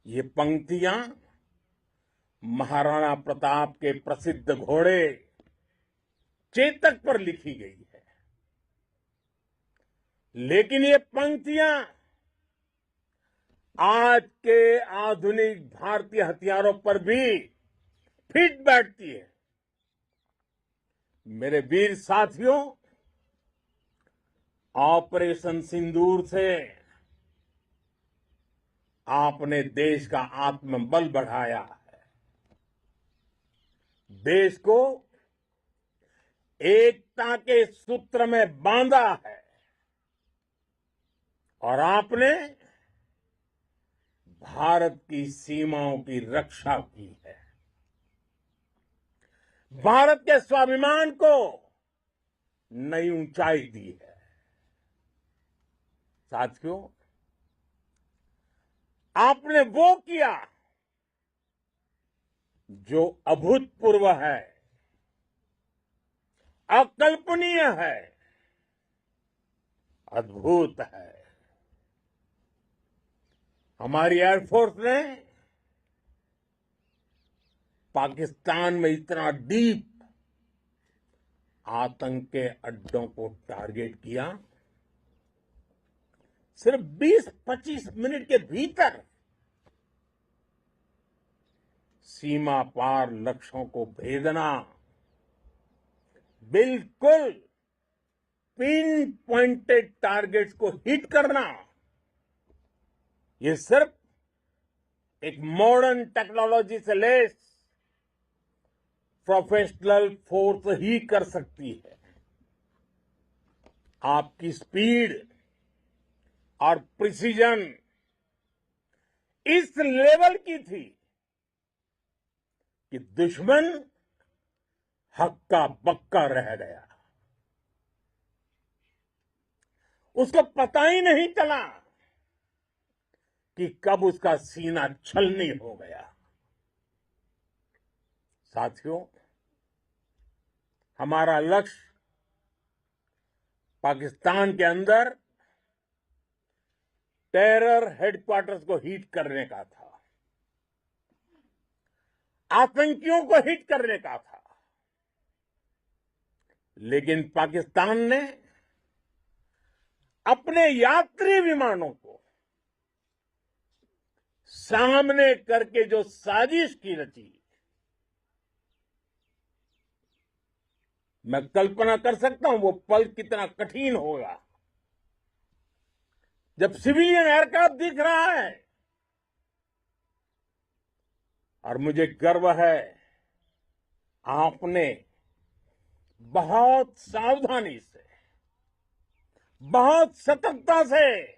ये पंक्तियां महाराणा प्रताप के प्रसिद्ध घोड़े चेतक पर लिखी गई है, लेकिन ये पंक्तियां आज के आधुनिक भारतीय हथियारों पर भी फिट बैठती है। मेरे वीर साथियों, ऑपरेशन सिंदूर से आपने देश का आत्मबल बढ़ाया है, देश को एकता के सूत्र में बांधा है और आपने भारत की सीमाओं की रक्षा की है। भारत के स्वाभिमान को नई ऊंचाई दी है। साथियों, आपने वो किया जो अभूतपूर्व है, अकल्पनीय है, अद्भुत है। हमारी एयरफोर्स ने पाकिस्तान में इतना डीप आतंक के अड्डों को टारगेट किया, सिर्फ 20-25 मिनट के भीतर सीमा पार लक्ष्यों को भेदना, बिल्कुल पिन पॉइंटेड टारगेट्स को हिट करना, ये सिर्फ एक मॉडर्न टेक्नोलॉजी से लैस प्रोफेशनल फोर्स ही कर सकती है। आपकी स्पीड और प्रिसीजन इस लेवल की थी कि दुश्मन हक्का बक्का रह गया। उसको पता ही नहीं चला कि कब उसका सीना छलनी हो गया। साथियों, हमारा लक्ष्य पाकिस्तान के अंदर टेरर हेडक्वार्टर्स को हिट करने का था, आतंकियों को हिट करने का था, लेकिन पाकिस्तान ने अपने यात्री विमानों को सामने करके जो साजिश की रची, मैं कल्पना कर सकता हूं वो पल कितना कठिन होगा जब सिविलियन एयरक्राफ्ट दिख रहा है। और मुझे गर्व है, आपने बहुत सावधानी से, बहुत सतर्कता से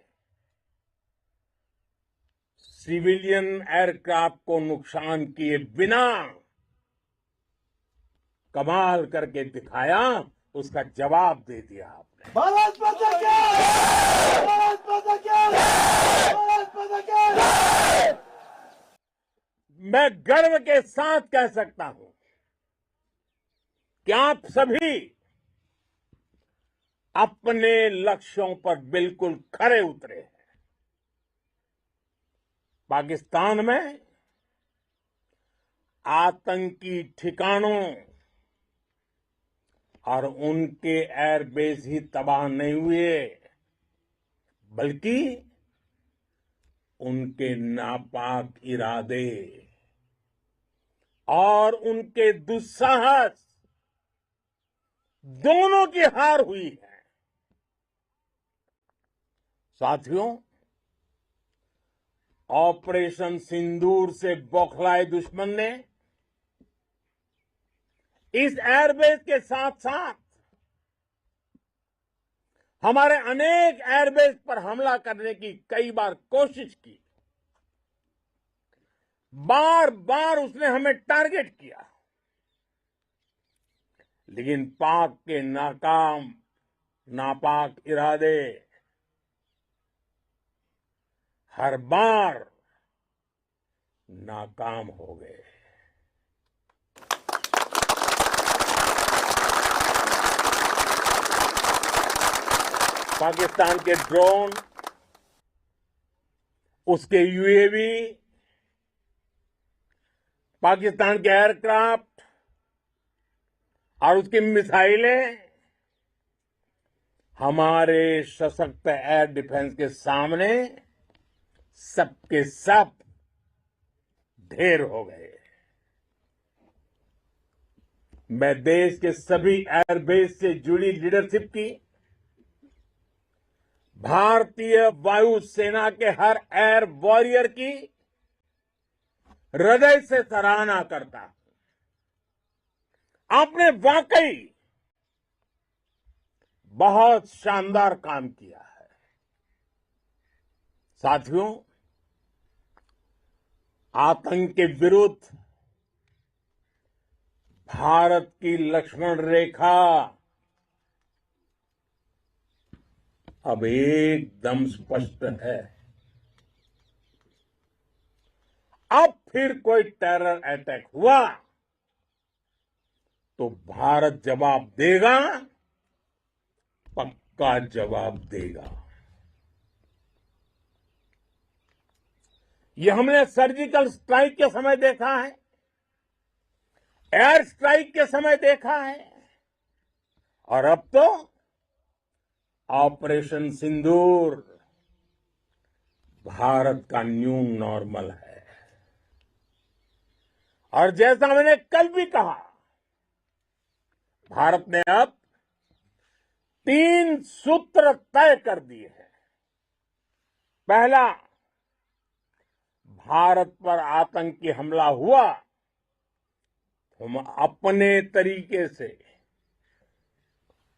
सिविलियन एयरक्राफ्ट को नुकसान किए बिना कमाल करके दिखाया, उसका जवाब दे दिया आपने। भारत माता की जय! भारत माता की जय! भारत माता की जय! मैं गर्व के साथ कह सकता हूं कि आप सभी अपने लक्ष्यों पर बिल्कुल खरे उतरे हैं। पाकिस्तान में आतंकी ठिकानों और उनके एयरबेस ही तबाह नहीं हुए, बल्कि उनके नापाक इरादे और उनके दुस्साहस दोनों की हार हुई है। साथियों, ऑपरेशन सिंदूर से बौखलाए दुश्मन ने इस एयरबेस के साथ साथ हमारे अनेक एयरबेस पर हमला करने की कई बार कोशिश की। बार बार उसने हमें टारगेट किया, लेकिन पाक के नापाक इरादे हर बार नाकाम हो गए। पाकिस्तान के ड्रोन, उसके यूएवी पाकिस्तान के एयरक्राफ्ट और उसकी मिसाइलें हमारे सशक्त एयर डिफेंस के सामने सबके सब ढेर हो गए। मैं देश के सभी एयरबेस से जुड़ी लीडरशिप की, भारतीय वायुसेना के हर एयर वॉरियर की हृदय से सराहना करता हूं। आपने वाकई बहुत शानदार काम किया है। साथियों, आतंक के विरुद्ध भारत की लक्ष्मण रेखा अब एकदम स्पष्ट है। अब फिर कोई टेरर अटैक हुआ तो भारत जवाब देगा, पक्का जवाब देगा। ये हमने सर्जिकल स्ट्राइक के समय देखा है, एयर स्ट्राइक के समय देखा है, और अब तो ऑपरेशन सिंदूर भारत का न्यू नॉर्मल है। और जैसा मैंने कल भी कहा, भारत ने अब 3 सूत्र तय कर दिए हैं। पहला, भारत पर आतंकी हमला हुआ, हम अपने तरीके से,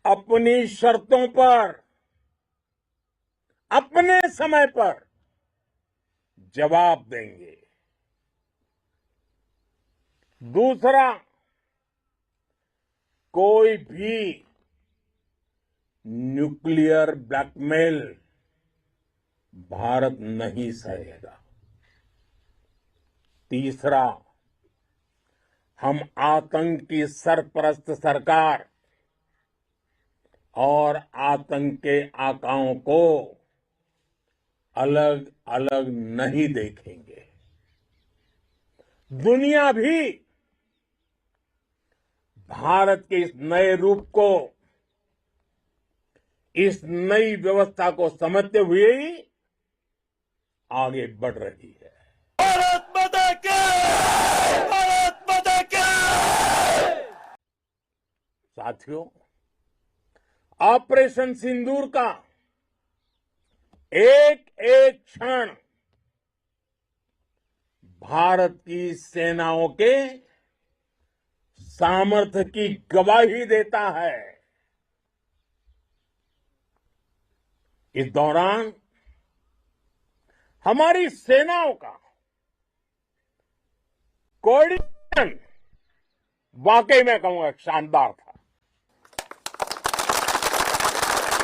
अपनी शर्तों पर, अपने समय पर जवाब देंगे। दूसरा, कोई भी न्यूक्लियर ब्लैकमेल भारत नहीं सहेगा। तीसरा, हम आतंक की सरपरस्त सरकार और आतंक के आकाओं को अलग अलग नहीं देखेंगे। दुनिया भी भारत के इस नए रूप को, इस नई व्यवस्था को समझते हुए ही आगे बढ़ रही है। भारत माता की! भारत माता की! साथियों, ऑपरेशन सिंदूर का एक एक क्षण भारत की सेनाओं के सामर्थ्य की गवाही देता है। इस दौरान हमारी सेनाओं का कोऑर्डिनेशन वाकई में कहूंगा शानदार था।